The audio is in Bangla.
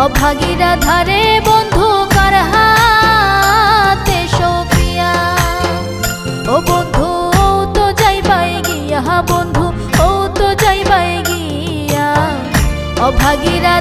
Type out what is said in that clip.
অভাগীরা ধারে বন্ধু কার হাতে সপিয়া। ও বন্ধু ও তো যাইবাই গিয়া, বন্ধু ও তো যাইবাই গিয়া, অভাগীরা